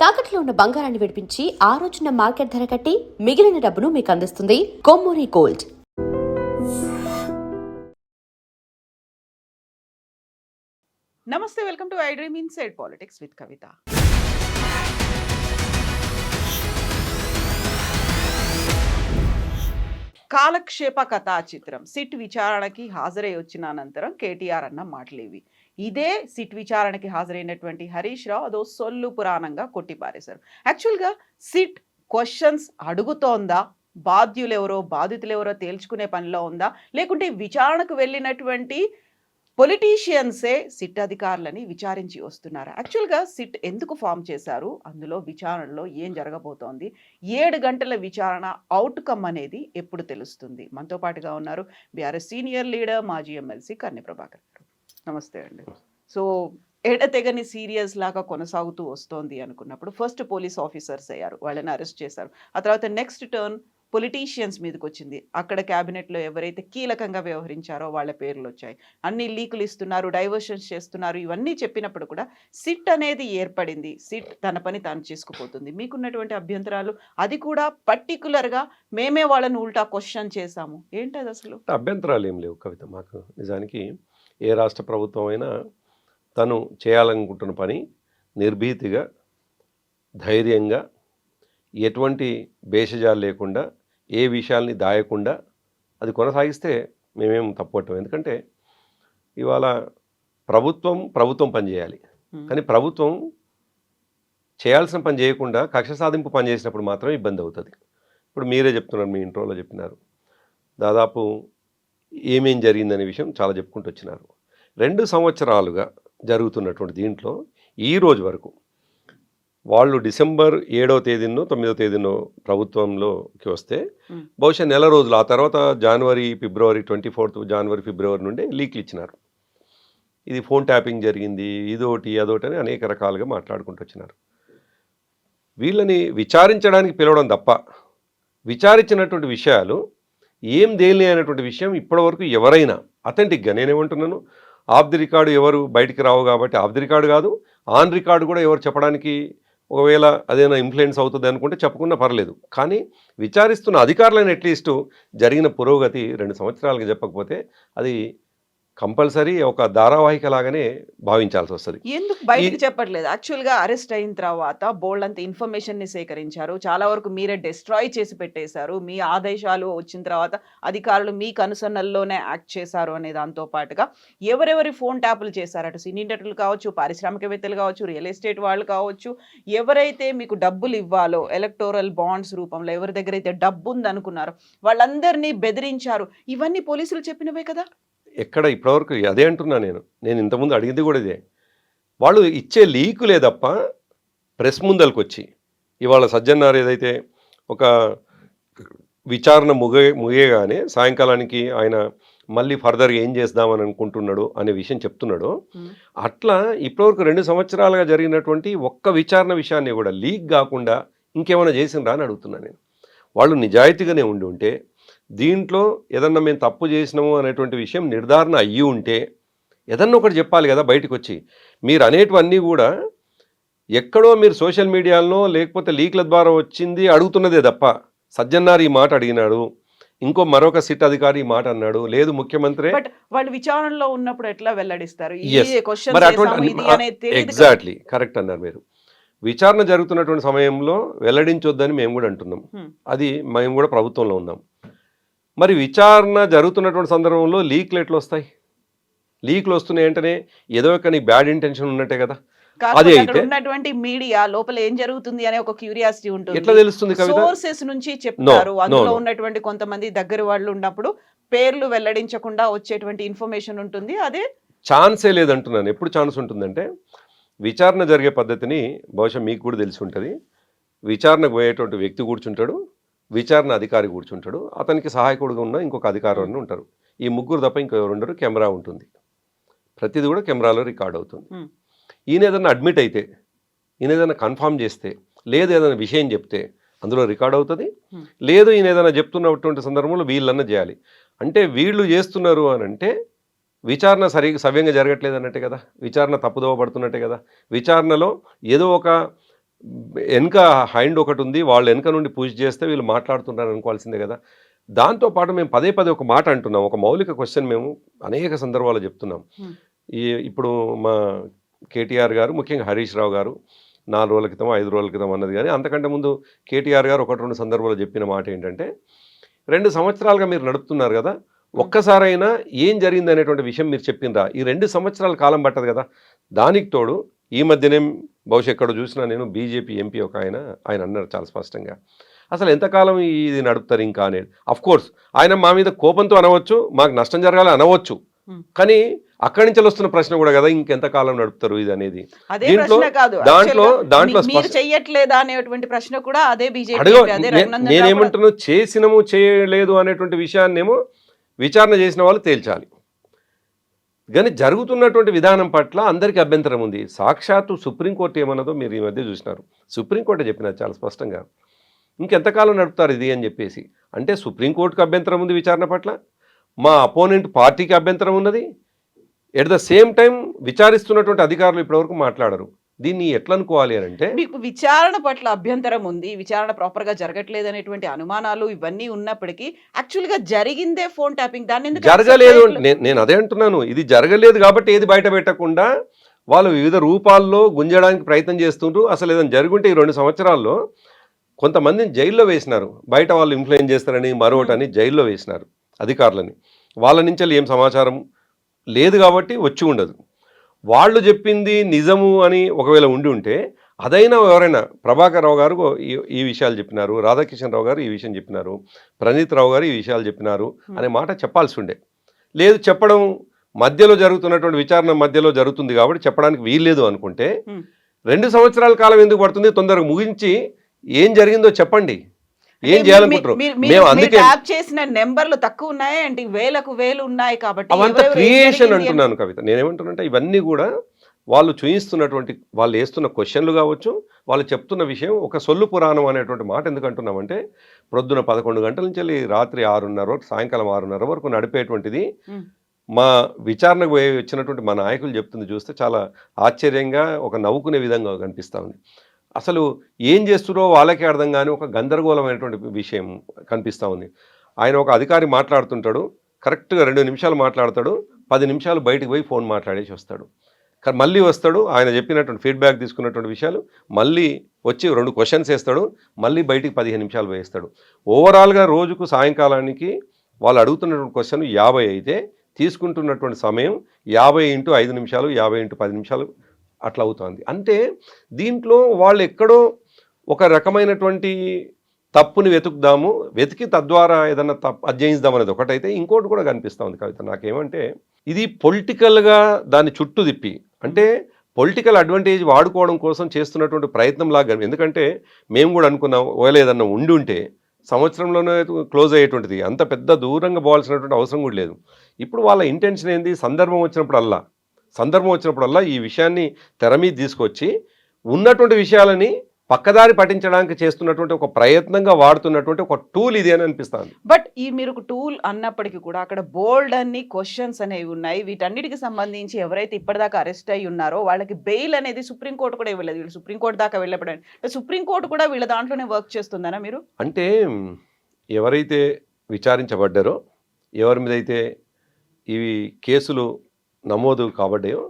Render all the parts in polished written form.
తాకట్లో ఉన్న బంగారాన్ని విడిపించి ఆ రోజున మార్కెట్ ధర కట్టి మిగిలిన డబ్బును మీకు అందిస్తుంది కొమ్మూరి గోల్డ్. నమస్తే, welcome to I dream inside politics with Kavitha. కాలక్షేప కథా చిత్రం సిట్ విచారణకి హాజరై వచ్చిన అనంతరం కేటీఆర్ అన్న మాటలేవి. ఇదే సిట్ విచారణకి హాజరైనటువంటి హరీష్ రావు అదో సొల్లు పురాణంగా కొట్టిపారేశారు. యాక్చువల్గా సిట్ క్వశ్చన్స్ అడుగుతోందా, బాధితులెవరో తేల్చుకునే పనిలో ఉందా, లేకుంటే విచారణకు వెళ్ళినటువంటి పొలిటీషియన్సే సిట్ అధికారులని విచారించి వస్తున్నారు. యాక్చువల్గా సిట్ ఎందుకు ఫామ్ చేశారు, అందులో విచారణలో ఏం జరగబోతోంది, 7 గంటల విచారణ అవుట్కమ్ అనేది ఎప్పుడు తెలుస్తుంది? మనతో పాటుగా ఉన్నారు బీఆర్ఎస్ సీనియర్ లీడర్, మాజీ ఎమ్మెల్సీ కన్నె ప్రభాకర్ గారు. నమస్తే అండి. సో ఎడతెగని సీరియస్ లాగా కొనసాగుతూ వస్తోంది అనుకున్నప్పుడు ఫస్ట్ పోలీస్ ఆఫీసర్స్ అయ్యారు, వాళ్ళని అరెస్ట్ చేశారు. ఆ తర్వాత నెక్స్ట్ టర్న్ పొలిటీషియన్స్ మీదకి వచ్చింది. అక్కడ క్యాబినెట్లో ఎవరైతే కీలకంగా వ్యవహరించారో వాళ్ళ పేర్లు వచ్చాయి. అన్ని లీకులు ఇస్తున్నారు, డైవర్షన్స్ చేస్తున్నారు. ఇవన్నీ చెప్పినప్పుడు కూడా సిట్ అనేది ఏర్పడింది. సిట్ తన పని తాను చేసుకుపోతుంది. మీకున్నటువంటి అభ్యంతరాలు, అది కూడా పర్టికులర్గా మేమే వాళ్ళని ఉల్టా క్వశ్చన్ చేశాము, ఏంటది అసలు? అభ్యంతరాలు ఏం లేవు కవిత. మాకు నిజానికి ఏ రాష్ట్ర ప్రభుత్వం అయినా తను చేయాలనుకుంటున్న పని నిర్భీతిగా, ధైర్యంగా, ఎటువంటి భేషజాలు లేకుండా, ఏ విషయాల్ని దాయకుండా అది కొనసాగిస్తే మేమేం తప్పట్టం. ఎందుకంటే ఇవాళ ప్రభుత్వం పనిచేయాలి. కానీ ప్రభుత్వం చేయాల్సిన పని చేయకుండా కక్ష సాధింపు పని చేసినప్పుడు మాత్రం ఇబ్బంది అవుతుంది. ఇప్పుడు మీరే చెప్తున్నారు, మీ ఇంట్రోలో చెప్పినారు, దాదాపు ఏమేం జరిగిందనే విషయం చాలా చెప్పుకుంటూ వచ్చినారు. 2 సంవత్సరాలుగా జరుగుతున్నటువంటి దీంట్లో ఈ రోజు వరకు వాళ్ళు డిసెంబర్ 7వ తేదీనో 9వ తేదీనో ప్రభుత్వంలోకి వస్తే బహుశా నెల రోజులు, ఆ తర్వాత ఫిబ్రవరి 24th జనవరి ఫిబ్రవరి నుండి లీక్లు ఇచ్చినారు. ఇది ఫోన్ ట్యాపింగ్ జరిగింది, ఇదోటి అదోటి అని అనేక రకాలుగా మాట్లాడుకుంటూ వచ్చినారు. వీళ్ళని విచారించడానికి పిలవడం తప్ప విచారించినటువంటి విషయాలు ఏం తేలినాయి అనేటువంటి విషయం ఇప్పటివరకు ఎవరైనా అథెంటిక్గా, నేనేమంటున్నాను, ఆఫ్ ది రికార్డు ఎవరు బయటికి రావు కాబట్టి ఆఫ్ ది రికార్డు కాదు, ఆన్ రికార్డు కూడా ఎవరు చెప్పడానికి ఒకవేళ అదేనా ఇన్ఫ్లుయెన్స్ అవుతుంది అనుకుంటే చెప్పుకున్నా పర్లేదు. కానీ విచారిస్తున్న అధికారులను అట్లీస్ట్ జరిగిన పురోగతి 2 సంవత్సరాలుగా చెప్పకపోతే అది కంపల్సరీ ఒక ధారావాహిక లాగానే భావించాల్సి వస్తుంది. ఎందుకు బయటకు చెప్పట్లేదు? యాక్చువల్గా అరెస్ట్ అయిన తర్వాత బోల్డ్ అంత ఇన్ఫర్మేషన్ని సేకరించారు, చాలా వరకు మీరే డిస్ట్రాయ్ చేసి పెట్టేశారు. మీ ఆదేశాలు వచ్చిన తర్వాత అధికారులు మీ కనుసన్నల్లోనే యాక్ట్ చేశారు అనే దాంతో పాటుగా ఎవరెవరి ఫోన్ ట్యాపులు చేశారు, అటు సినీ నటులు కావచ్చు, పారిశ్రామికవేత్తలు కావచ్చు, రియల్ ఎస్టేట్ వాళ్ళు కావచ్చు, ఎవరైతే మీకు డబ్బులు ఇవ్వాలో ఎలక్టోరల్ బాండ్స్ రూపంలో ఎవరి దగ్గర అయితే డబ్బు ఉందనుకున్నారో వాళ్ళందరినీ బెదిరించారు. ఇవన్నీ పోలీసులు చెప్పినవే కదా. ఎక్కడ ఇప్పటివరకు అదే అంటున్నా. నేను ఇంతకుముందు అడిగింది కూడా ఇదే. వాళ్ళు ఇచ్చే లీకులే తప్ప ప్రెస్ ముందలకు వచ్చి ఇవాళ సజ్జన్నారు ఏదైతే ఒక విచారణ ముగియగానే సాయంకాలానికి ఆయన మళ్ళీ ఫర్దర్గా ఏం చేద్దామని అనుకుంటున్నాడు అనే విషయం చెప్తున్నాడు. అట్లా ఇప్పటివరకు 2 సంవత్సరాలుగా జరిగినటువంటి ఒక్క విచారణ విషయాన్ని కూడా లీక్ కాకుండా ఇంకేమైనా చేసిండ్రా అని అడుగుతున్నా నేను. వాళ్ళు నిజాయితీగానే ఉంటే దీంట్లో ఏదన్నా మేము తప్పు చేసినాము అనేటువంటి విషయం నిర్ధారణ అయ్యి ఉంటే ఏదన్నా ఒకటి చెప్పాలి కదా బయటకు వచ్చి. మీరు అనేటివన్నీ కూడా ఎక్కడో మీరు సోషల్ మీడియాలో లేకపోతే లీక్ల ద్వారా వచ్చింది అడుగుతున్నదే తప్ప సజ్జన్నారు ఈ మాట అడిగినాడు, మరొక సిట్ అధికారి ఈ మాట అన్నాడు, లేదు ముఖ్యమంత్రి. బట్ వాళ్ళు విచారణలో ఉన్నప్పుడు ఎట్లా వెల్లడిస్తారు? ఎగ్జాక్ట్లీ కరెక్ట్ అన్నారు మీరు. విచారణ జరుగుతున్నటువంటి సమయంలో వెల్లడించొద్దని మేము కూడా అంటున్నాం. అది మేము కూడా ప్రభుత్వంలో ఉన్నాం. మరి విచారణ జరుగుతున్నటువంటి సందర్భంలో లీక్లు ఎట్లా వస్తాయి? లీక్లు వస్తున్నాయి అంటేనే ఏదో ఒక నీ బ్యాడ్ ఇంటెన్షన్ ఉన్నట్టే కదా. అదే అయితే ఉన్నటువంటి మీడియా లోపల ఏం జరుగుతుంది అనే ఒక క్యూరియాసిటీ ఉంటుంది. ఎట్లా తెలుస్తుంది కవిత? సోర్సెస్ నుంచి చెప్తారు. అందులో ఉన్నటువంటి కొంతమంది దగ్గర వాళ్ళు ఉన్నప్పుడు పేర్లు వెల్లడించకుండా వచ్చేటువంటి ఇన్ఫర్మేషన్ ఉంటుంది. అదే ఛాన్సే లేదంటున్నాను. ఎప్పుడు ఛాన్స్ ఉంటుందంటే విచారణ జరిగే పద్ధతిని బహుశా మీకు కూడా తెలిసి ఉంటుంది. విచారణకు పోయేటువంటి వ్యక్తి కూర్చుంటాడు, విచారణ అధికారి కూర్చుంటాడు, అతనికి సహాయకుడుగా ఉన్న ఇంకొక అధికారులు ఉంటారు. ఈ ముగ్గురు తప్ప ఇంకెవరు ఉండరు. కెమెరా ఉంటుంది, ప్రతిదీ కూడా కెమెరాలో రికార్డ్ అవుతుంది. ఈయన ఏదైనా అడ్మిట్ అయితే, ఈయన ఏదైనా కన్ఫామ్ చేస్తే, లేదు ఏదైనా విషయం చెప్తే అందులో రికార్డ్ అవుతుంది. లేదు ఈయన ఏదైనా చెప్తున్నటువంటి సందర్భంలో వీళ్ళన్నా చేయాలి. అంటే వీళ్ళు చేస్తున్నారు అని అంటే విచారణ సవ్యంగా జరగట్లేదు అన్నట్టే కదా, విచారణ తప్పుదోవ పడుతున్నట్టే కదా. విచారణలో ఏదో ఒక వెనక హైండ్ ఒకటి ఉంది, వాళ్ళు వెనక నుండి పుష్ చేస్తే వీళ్ళు మాట్లాడుతున్నారు అనుకోవాల్సిందే కదా. దాంతోపాటు మేము పదే పదే ఒక మాట అంటున్నాం, ఒక మౌలిక క్వశ్చన్ మేము అనేక సందర్భాల్లో చెప్తున్నాం. ఇప్పుడు మా కేటీఆర్ గారు, ముఖ్యంగా హరీష్ రావు గారు 4 రోజుల క్రితం 5 రోజుల క్రితం అన్నది, కానీ అంతకంటే ముందు కేటీఆర్ గారు 1-2 సందర్భాల్లో చెప్పిన మాట ఏంటంటే, 2 సంవత్సరాలుగా మీరు నడుపుతున్నారు కదా, ఒక్కసారైనా ఏం జరిగింది అనేటువంటి విషయం మీరు చెప్పిండ్రా? ఈ 2 సంవత్సరాల కాలం పట్టదు కదా. దానికి తోడు ఈ మధ్యనే బహుశా ఎక్కడో చూసినా నేను, బీజేపీ ఎంపీ ఒక ఆయన అన్నారు చాలా స్పష్టంగా, అసలు ఎంతకాలం ఇది నడుపుతారు ఇంకా అనేది. కోర్స్ ఆయన మా మీద కోపంతో అనవచ్చు, మాకు నష్టం జరగాలి అనవచ్చు, కానీ అక్కడి నుంచి వస్తున్న ప్రశ్న కూడా కదా, ఇంకెంతకాలం నడుపుతారు ఇది అనేది. అదే ప్రశ్న కాదు, దాంట్లో మీరు చెయ్యట్లేదా అనేటువంటి ప్రశ్న కూడా అదే బీజేపీ. నేనేమంటున్నా, చేసినము చేయలేదు అనేటువంటి విషయాన్నేమో విచారణ చేసిన వాళ్ళు తేల్చాలి, కానీ జరుగుతున్నటువంటి విధానం పట్ల అందరికీ అభ్యంతరం ఉంది. సాక్షాత్తు సుప్రీంకోర్టు ఏమన్నదో మీరు ఈ మధ్య చూసినారు. సుప్రీంకోర్టు చెప్పినారు చాలా స్పష్టంగా, ఇంకెంతకాలం నడుపుతారు ఇది అని చెప్పేసి. అంటే సుప్రీంకోర్టుకు అభ్యంతరం ఉంది విచారణ పట్ల, మా అపోనెంట్ పార్టీకి అభ్యంతరం ఉన్నది, ఎట్ ద సేమ్ టైం విచారిస్తున్నటువంటి అధికారులు ఇప్పటివరకు మాట్లాడరు. దీన్ని ఎట్లా అనుకోవాలి అని అంటే, మీకు విచారణ పట్ల అభ్యంతరం ఉంది, విచారణ ప్రాపర్ గా జరగట్లేదు అనేటువంటి అనుమానాలు ఇవన్నీ ఉన్నప్పటికీ యాక్చువల్ గా జరిగిందే ఫోన్ ట్యాపింగ్. దాన్ని ఎందుకు జరగలేదు నేను అదే అంటున్నాను. ఇది జరగలేదు కాబట్టి ఏది బయట పెట్టకుండా వాళ్ళు వివిధ రూపాల్లో గుంజడానికి ప్రయత్నం చేస్తుంటూ, అసలు ఏదైనా జరుగుంటే ఈ 2 సంవత్సరాల్లో కొంతమందిని జైల్లో వేసినారు, బయట వాళ్ళు ఇన్ఫ్లుయెన్స్ చేస్తారని మరొకటని జైల్లో వేసినారు అధికారులని. వాళ్ళ నుంచి ఏం సమాచారం లేదు కాబట్టి వచ్చి ఉండదు. వాళ్ళు చెప్పింది నిజము అని ఒకవేళ ఉండి ఉంటే, అదైనా ఎవరైనా, ప్రభాకర్ రావు గారు ఈ విషయాలు చెప్పినారు, రాధాకిషన్ రావు గారు ఈ విషయం చెప్పినారు, ప్రణీత్ రావు గారు ఈ విషయాలు చెప్పినారు అనే మాట చెప్పాల్సి ఉండే. లేదు, చెప్పడం మధ్యలో జరుగుతున్నటువంటి విచారణ మధ్యలో జరుగుతుంది కాబట్టి చెప్పడానికి వీల్లేదు అనుకుంటే, 2 సంవత్సరాల కాలం ఎందుకు పడుతుంది? తొందరగా ముగించి ఏం జరిగిందో చెప్పండి, ఏం చేయాలనుకుంటారు. మేము అందుకే చేసిన నెంబర్లు తక్కువ ఉన్నాయి అంటే వేలు ఉన్నాయి కాబట్టి అవంతా క్రియేషన్ అంటున్నాను కవిత. నేనేమంటున్నానంటే, ఇవన్నీ కూడా వాళ్ళు చూయిస్తున్నటువంటి, వాళ్ళు వేస్తున్న క్వశ్చన్లు కావచ్చు, వాళ్ళు చెప్తున్న విషయం ఒక సొల్లు పురాణం అనేటువంటి మాట ఎందుకు అంటున్నామంటే, ప్రొద్దున 11 గంటల నుంచి వెళ్ళి రాత్రి 6:30 వరకు, సాయంకాలం 6:30 వరకు నడిపేటువంటిది మా విచారణకు వచ్చినటువంటి మా నాయకులు చెప్తుంది చూస్తే చాలా ఆశ్చర్యంగా, ఒక నవ్వుకునే విధంగా కనిపిస్తూ ఉంది. అసలు ఏం చేస్తున్నారో వాళ్ళకే అర్థం కానీ ఒక గందరగోళమైనటువంటి విషయం కనిపిస్తూ ఉంది. ఆయన ఒక అధికారి మాట్లాడుతుంటాడు, కరెక్ట్గా 2 నిమిషాలు మాట్లాడతాడు, 10 నిమిషాలు బయటకు పోయి ఫోన్ మాట్లాడేసి వస్తాడు. మళ్ళీ వస్తాడు, ఆయన చెప్పినటువంటి ఫీడ్బ్యాక్ తీసుకున్నటువంటి విషయాలు మళ్ళీ వచ్చి 2 క్వశ్చన్స్ వేస్తాడు, మళ్ళీ బయటికి 15 నిమిషాలు వేస్తాడు. ఓవరాల్గా రోజుకు సాయంకాలానికి వాళ్ళు అడుగుతున్నటువంటి క్వశ్చన్ 50 అయితే తీసుకుంటున్నటువంటి సమయం 50 × 5 నిమిషాలు, 50 × 10 నిమిషాలు అట్లా అవుతుంది. అంటే దీంట్లో వాళ్ళు ఎక్కడో ఒక రకమైనటువంటి తప్పుని వెతికి తద్వారా ఏదన్నా అధ్యయిద్దాం అనేది ఒకటైతే, ఇంకోటి కూడా కనిపిస్తూ ఉంది కవిత నాకేమంటే, ఇది పొలిటికల్గా దాన్ని చుట్టూ తిప్పి, అంటే పొలిటికల్ అడ్వాంటేజ్ వాడుకోవడం కోసం చేస్తున్నటువంటి ప్రయత్నం లాగా. ఎందుకంటే మేము కూడా అనుకున్నాం, ఒకవేళ ఏదన్నా ఉండి ఉంటే సంవత్సరంలోనే క్లోజ్ అయ్యేటువంటిది, అంత పెద్ద దూరంగా పోవాల్సినటువంటి అవసరం కూడా లేదు. ఇప్పుడు వాళ్ళ ఇంటెన్షన్ ఏంది, సందర్భం వచ్చినప్పుడల్లా ఈ విషయాన్ని తెర మీద తీసుకొచ్చి ఉన్నటువంటి విషయాలని పక్కదారి పట్టించడానికి చేస్తున్నటువంటి ఒక ప్రయత్నంగా వాడుతున్నటువంటి ఒక టూల్ ఇది అని అనిపిస్తుంది. బట్ ఈ మీరు ఒక టూల్ అన్నప్పటికీ కూడా అక్కడ బోల్డ్ అన్ని క్వశ్చన్స్ అనేవి ఉన్నాయి. వీటన్నిటికి సంబంధించి ఎవరైతే ఇప్పటిదాకా అరెస్ట్ అయ్యి ఉన్నారో వాళ్ళకి బెయిల్ అనేది సుప్రీంకోర్టు కూడా ఇవ్వలేదు. వీళ్ళు సుప్రీంకోర్టు దాకా వెళ్ళబడండి, సుప్రీంకోర్టు కూడా వీళ్ళ దాంట్లోనే వర్క్ చేస్తుందనా మీరు? అంటే ఎవరైతే విచారించబడ్డారో, ఎవరి మీద అయితే ఇవి కేసులు నమోదు కాబడ్డాయో,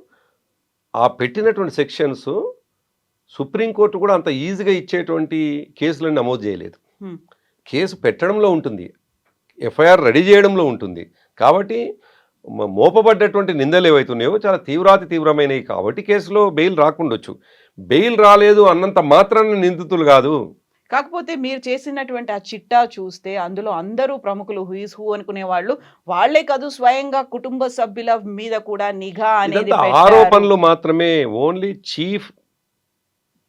ఆ పెట్టినటువంటి సెక్షన్స్ సుప్రీంకోర్టు కూడా అంత ఈజీగా ఇచ్చేటువంటి కేసులను నమోదు చేయలేదు. కేసు పెట్టడంలో ఉంటుంది, ఎఫ్ఐఆర్ రెడీ చేయడంలో ఉంటుంది. కాబట్టి మోపబడ్డటువంటి నిందలు ఏవైతున్నాయో చాలా తీవ్రమైనవి కాబట్టి కేసులో బెయిల్ రాకుండొచ్చు. బెయిల్ రాలేదు అన్నంత మాత్రాన నిందితులు కాదు. కాకపోతే మీరు చేసినటువంటి ఆ చిట్టా చూస్తే అందులో అందరూ ప్రముఖులు, హూయిస్ హూ అనుకునే వాళ్ళే కాదు, స్వయంగా కుటుంబ సభ్యుల మీద కూడా నిఘా అనేది ఆరోపణలు మాత్రమే, ఓన్లీ చీఫ్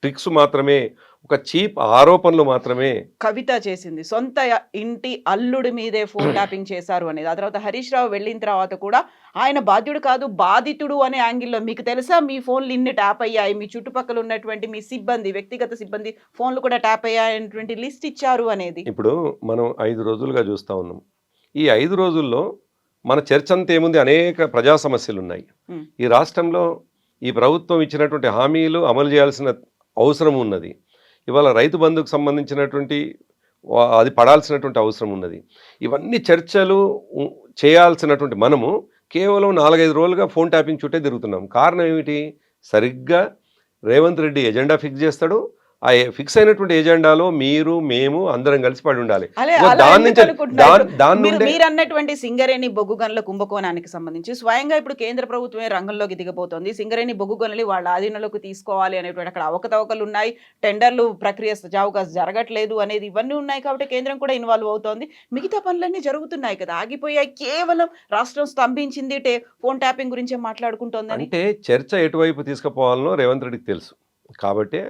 ట్రిక్స్ మాత్రమే, ఒక చీప్ ఆరోపణలు మాత్రమే. కవిత చేసింది సొంత ఇంటి అల్లుడి మీదే ఫోన్ ట్యాపింగ్ చేశారు అనేది. ఆ తర్వాత హరీష్ రావు వెళ్ళిన తర్వాత కూడా ఆయన బాధ్యుడు కాదు బాధితుడు అనే యాంగిల్లో, మీకు తెలుసా మీ ఫోన్లు ఇన్ని ట్యాప్ అయ్యాయి, మీ చుట్టుపక్కల ఉన్నటువంటి మీ సిబ్బంది, వ్యక్తిగత సిబ్బంది ఫోన్లు కూడా ట్యాప్ అయ్యాయనేటువంటి లిస్ట్ ఇచ్చారు అనేది. ఇప్పుడు మనం 5 రోజులుగా చూస్తూ ఉన్నాం. ఈ 5 రోజుల్లో మన చర్చ అంతా ఏముంది, అనేక ప్రజా సమస్యలు ఉన్నాయి. ఈ రాష్ట్రంలో ఈ ప్రభుత్వం ఇచ్చినటువంటి హామీలు అమలు చేయాల్సిన అవసరం ఉన్నది. ఇవాళ రైతు బంధుకు సంబంధించినటువంటి అది పడాల్సినటువంటి అవసరం ఉన్నది. ఇవన్నీ చర్చలు చేయాల్సినటువంటి మనము కేవలం 4-5 రోజులుగా ఫోన్ ట్యాపింగ్ చుట్టే తిరుగుతున్నాం. కారణం ఏమిటి? సరిగ్గా రేవంత్ రెడ్డి ఎజెండా ఫిక్స్ చేస్తాడు. ఆ ఫిక్స్ అయినటువంటి ఎజెండాలో మీరు మేము అందరం కలిసి పడి ఉండాలి. మీరు అన్నటువంటి సింగరేణి బొగ్గు గనుల కుంభకోణానికి సంబంధించి స్వయంగా ఇప్పుడు కేంద్ర ప్రభుత్వమే రంగంలోకి దిగబోతోంది. సింగరేణి బొగ్గు గనులు వాళ్ళ ఆధీనంలోకి తీసుకోవాలి అనేటువంటి అక్కడ అవకతవకలు ఉన్నాయి, టెండర్లు ప్రక్రియ జావుగా జరగట్లేదు అనేది ఇవన్నీ ఉన్నాయి. కాబట్టి కేంద్రం కూడా ఇన్వాల్వ్ అవుతోంది. మిగతా పనులన్నీ జరుగుతున్నాయి కదా, ఆగిపోయాయి. కేవలం రాష్ట్రం స్తంభించింది, ఫోన్ ట్యాపింగ్ గురించే మాట్లాడుకుంటోంది. అంటే చర్చ ఎటువైపు తీసుకుపోవాలనో రేవంత్ రెడ్డికి తెలుసు. కాబట్టి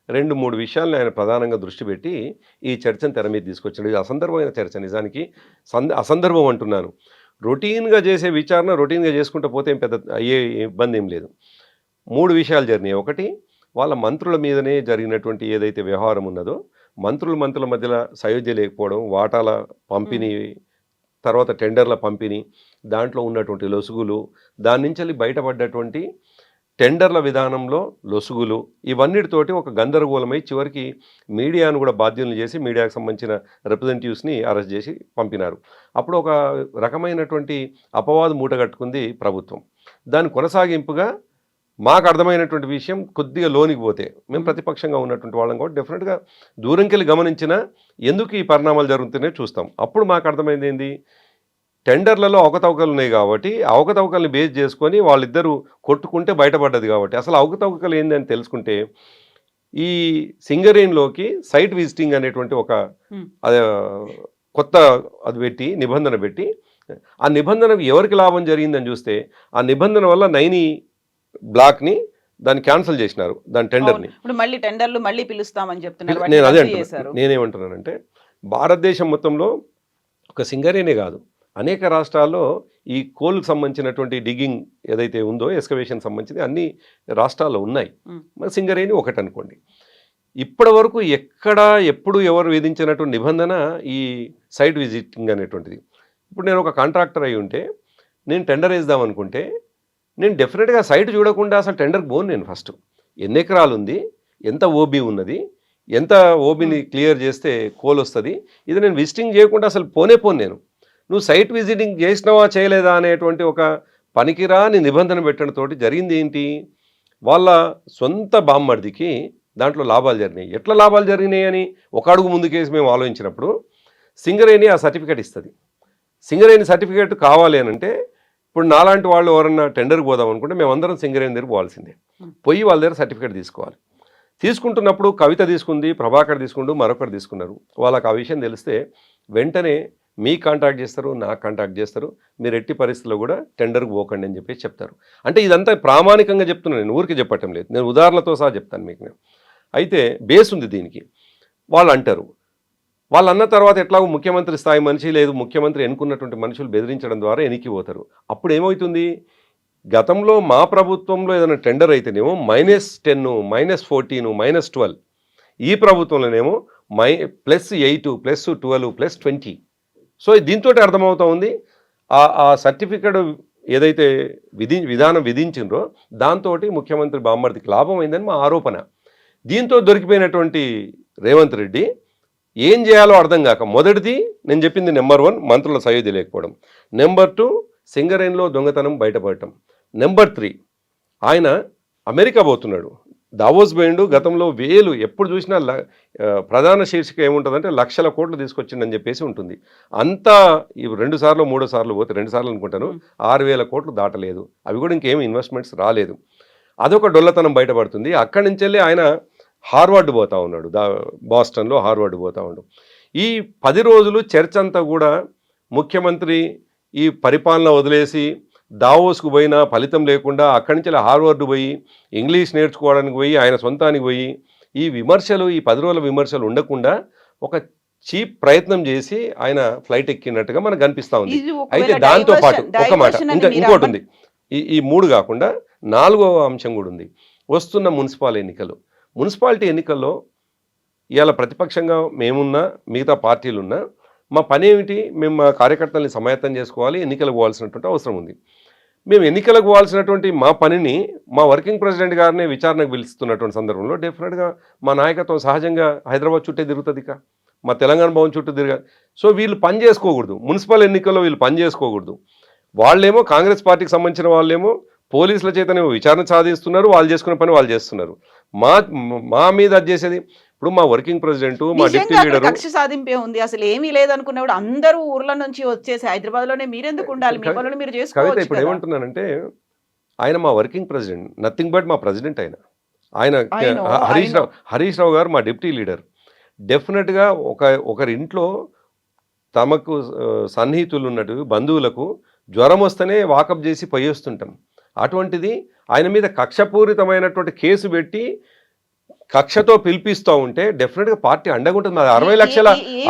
2-3 విషయాలను ఆయన ప్రధానంగా దృష్టి పెట్టి ఈ చర్చను తెర మీద తీసుకొచ్చాడు. ఇది అసందర్భమైన చర్చ. నిజానికి అసందర్భం అంటున్నాను. రొటీన్గా చేసే విచారణ రొటీన్గా చేసుకుంటూ పోతే ఏం పెద్ద అయ్యే ఇబ్బంది ఏం లేదు. 3 విషయాలు జరిగినాయి. ఒకటి, వాళ్ళ మంత్రుల మీదనే జరిగినటువంటి ఏదైతే వ్యవహారం ఉన్నదో, మంత్రుల మధ్యలో సయోధ్య లేకపోవడం, వాటాల పంపిణీ, తర్వాత టెండర్ల పంపిణీ, దాంట్లో ఉన్నటువంటి లొసుగులు, దాని నుంచి బయటపడ్డటువంటి టెండర్ల విధానంలో లొసుగులు, ఇవన్నిటితోటి ఒక గందరగోళమై చివరికి మీడియాను కూడా బాధ్యులను చేసి మీడియాకు సంబంధించిన రిప్రజెంటేటివ్స్ని అరెస్ట్ చేసి పంపినారు. అప్పుడు ఒక రకమైనటువంటి అపవాదు మూటగట్టుకుంది ప్రభుత్వం. దాని కొనసాగింపుగా మాకు అర్థమైనటువంటి విషయం, కొద్దిగా లోనికి పోతే మేము ప్రతిపక్షంగా ఉన్నటువంటి వాళ్ళం కూడా డెఫినెట్గా దూరంకెళ్ళి గమనించినా ఎందుకు ఈ పరిణామాలు జరుగుతున్నాయో చూస్తాం. అప్పుడు మాకు అర్థమైంది ఏంది, టెండర్లలో అవకతవకలు ఉన్నాయి కాబట్టి అవకతవకల్ని బేస్ చేసుకొని వాళ్ళిద్దరూ కొట్టుకుంటే బయటపడ్డది. కాబట్టి అసలు అవకతవకలు ఏంది అని తెలుసుకుంటే ఈ సింగరేణిలోకి సైట్ విజిటింగ్ అనేటువంటి ఒక కొత్త అది నిబంధన పెట్టి ఆ నిబంధనకు ఎవరికి లాభం జరిగిందని చూస్తే ఆ నిబంధన వల్ల నైని బ్లాక్ని దాన్ని క్యాన్సిల్ చేసినారు, దాని టెండర్ని. మళ్ళీ టెండర్లు మళ్ళీ పిలుస్తామని చెప్తున్నారు. నేను అదే అంటున్నాను. నేనేమంటున్నానంటే భారతదేశం మొత్తంలో ఒక సింగరేణే కాదు, అనేక రాష్ట్రాల్లో ఈ కోల్కి సంబంధించినటువంటి డిగ్గింగ్ ఏదైతే ఉందో, ఎక్స్కవేషన్ సంబంధించింది అన్ని రాష్ట్రాల్లో ఉన్నాయి. మరి సింగరేణి ఒకటి అనుకోండి. ఇప్పటి వరకు ఎప్పుడు ఎవరు విధించినటువంటి నిబంధన ఈ సైట్ విజిటింగ్ అనేటువంటిది. ఇప్పుడు నేను ఒక కాంట్రాక్టర్ అయి ఉంటే, నేను టెండర్ వేద్దాం అనుకుంటే, నేను డెఫినెట్గా సైట్ చూడకుండా అసలు టెండర్కి పోను. నేను ఫస్ట్ ఎన్ని ఎకరాలు ఉంది, ఎంత ఓబీ ఉన్నది, ఎంత ఓబీని క్లియర్ చేస్తే కోల్ వస్తుంది, ఇది నేను విజిటింగ్ చేయకుండా అసలు పోను నేను. నువ్వు సైట్ విజిటింగ్ చేసినావా చేయలేదా అనేటువంటి ఒక పనికిరాని నిబంధన పెట్టడంతో జరిగింది ఏంటి, వాళ్ళ సొంత బామ్మర్దికి దాంట్లో లాభాలు జరిగినాయి. ఎట్లా లాభాలు జరిగినాయి అని ఒక అడుగు ముందుకేసి మేము ఆలోచించినప్పుడు సింగరేణి ఆ సర్టిఫికేట్ ఇస్తుంది. సింగరేణి సర్టిఫికేట్ కావాలి అని అంటే ఇప్పుడు నాలాంటి వాళ్ళు ఎవరన్నా టెండర్కి పోదాం అనుకుంటే మేమందరం సింగరేణి దగ్గర పోవాల్సిందే. పోయి వాళ్ళ దగ్గర సర్టిఫికేట్ తీసుకోవాలి. తీసుకుంటున్నప్పుడు కవిత తీసుకుంది, ప్రభాకర్ తీసుకుంటూ మరొకరు తీసుకున్నారు. వాళ్ళకి ఆ విషయం తెలిస్తే వెంటనే మీ కాంటాక్ట్ చేస్తారు, నాకు కాంటాక్ట్ చేస్తారు, మీరు ఎట్టి పరిస్థితుల్లో కూడా టెండర్కి పోకండి అని చెప్పేసి చెప్తారు. అంటే ఇదంతా ప్రామాణికంగా చెప్తున్నాను, నేను ఊరికి చెప్పటం లేదు, నేను ఉదాహరణలతో సహా చెప్తాను మీకు. నేను అయితే బేస్ ఉంది దీనికి. వాళ్ళు అంటారు, వాళ్ళు అన్న తర్వాత ఎట్లాగో ముఖ్యమంత్రి స్థాయి మనిషి లేదు, ముఖ్యమంత్రి ఎన్నుకున్నటువంటి మనుషులు బెదిరించడం ద్వారా ఎనికిపోతారు. అప్పుడు ఏమవుతుంది, గతంలో మా ప్రభుత్వంలో ఏదైనా టెండర్ అయితేనేమో -10, -14, -12, ఈ ప్రభుత్వంలోనేమో +8, +12, +20. సో దీంతో అర్థమవుతా ఉంది ఆ సర్టిఫికేట్ ఏదైతే విధానం విధించిండ్రో దాంతో ముఖ్యమంత్రి బామ్మర్దికి లాభం అయిందని మా ఆరోపణ. దీంతో దొరికిపోయినటువంటి రేవంత్ రెడ్డి ఏం చేయాలో అర్థం కాక, మొదటిది నేను చెప్పింది నెంబర్ 1 మంత్రుల సయోధ్య లేకపోవడం, నెంబర్ 2 సింగరేణిలో దొంగతనం బయటపడటం, నెంబర్ 3 ఆయన అమెరికా పోతున్నాడు, దావోస్ పోయిండు. గతంలో వేలు ఎప్పుడు చూసినా ప్రధాన శీర్షిక ఏముంటుందంటే లక్షల కోట్లు తీసుకొచ్చిండని చెప్పేసి ఉంటుంది. అంతా 2 సార్లు 3 సార్లు పోతే 2 సార్లు అనుకుంటాను 6,000 కోట్లు దాటలేదు. అవి కూడా ఇంకేమి ఇన్వెస్ట్మెంట్స్ రాలేదు. అదొక డొల్లతనం బయటపడుతుంది. అక్కడి నుంచి వెళ్ళి ఆయన హార్వర్డ్ పోతా ఉన్నాడు, బాస్టన్లో హార్వర్డ్ పోతా ఉన్నాడు. ఈ 10 రోజులు చర్చ అంతా కూడా ముఖ్యమంత్రి ఈ పరిపాలన వదిలేసి దావోస్కు పోయినా ఫలితం లేకుండా అక్కడి నుంచి హార్వర్డ్ పోయి ఇంగ్లీష్ నేర్చుకోవడానికి పోయి ఆయన సొంతానికి పోయి ఈ విమర్శలు, ఈ 10 రోజుల విమర్శలు ఉండకుండా ఒక చీప్ ప్రయత్నం చేసి ఆయన ఫ్లైట్ ఎక్కినట్టుగా మనకు కనిపిస్తూ ఉంది. అయితే దాంతో పాటు ఒక మాట ఇంకోటి ఉంది. ఈ 3 కాకుండా 4వ అంశం కూడా ఉంది. వస్తున్న మున్సిపాలిటీ ఎన్నికల్లో ఇవాళ ప్రతిపక్షంగా మేమున్నా మిగతా పార్టీలున్నా మా పని ఏమిటి, మేము మా కార్యకర్తల్ని సమాయత్తం చేసుకోవాలి, ఎన్నికలకు పోవాల్సినటువంటి అవసరం ఉంది. మేము ఎన్నికలకు పోవాల్సినటువంటి మా పనిని మా వర్కింగ్ ప్రెసిడెంట్ గారిని విచారణకు పిలుస్తున్నటువంటి సందర్భంలో డెఫినెట్గా మా నాయకత్వం సహజంగా హైదరాబాద్ చుట్టే తిరుగుతుంది ఇక మా తెలంగాణ భవన్ చుట్టూ తిరగాలి. సో వీళ్ళు పని చేసుకోకూడదు, మున్సిపల్ ఎన్నికల్లో వీళ్ళు పని చేసుకోకూడదు. వాళ్ళేమో కాంగ్రెస్ పార్టీకి సంబంధించిన వాళ్ళేమో పోలీసుల చేతనేమో విచారణ సాధిస్తున్నారు, వాళ్ళు చేసుకునే పని వాళ్ళు చేస్తున్నారు. మా మా మీద అది చేసేది ఇప్పుడు మా వర్కింగ్ ప్రెసిడెంట్ మా డిప్యూటీ నిజంగా అక్కడ లీడరు కక్ష సాధింపే ఉంది. అసలు ఏమీ లేదనుకున్నప్పుడు అందరూ ఊర్ల నుంచి వచ్చేసి హైదరాబాద్ లోనే మీరెందుకు ఉండాలి, మీ పనులు మీరు కవిత చేసుకోవచ్చు ఇప్పుడు కదా. ఏమంటున్నానంటే ఆయన మా వర్కింగ్ ప్రెసిడెంట్, నథింగ్ బట్ మా ప్రెసిడెంట్ ఆయన I know, హరీష్ రావు గారు మా డిప్యూటీ లీడర్. డెఫినెట్గా ఒకరి ఇంట్లో తమకు సన్నిహితులు ఉన్నట్టు బంధువులకు జ్వరం వస్తేనే వాకప్ చేసి పోయేస్తుంటాం. అటువంటిది ఆయన మీద కక్షపూరితమైనటువంటి కేసు పెట్టి కక్షతో పిలిపిస్తూ ఉంటే డెఫినెట్గా పార్టీ అండగా ఉంటుంది. మాది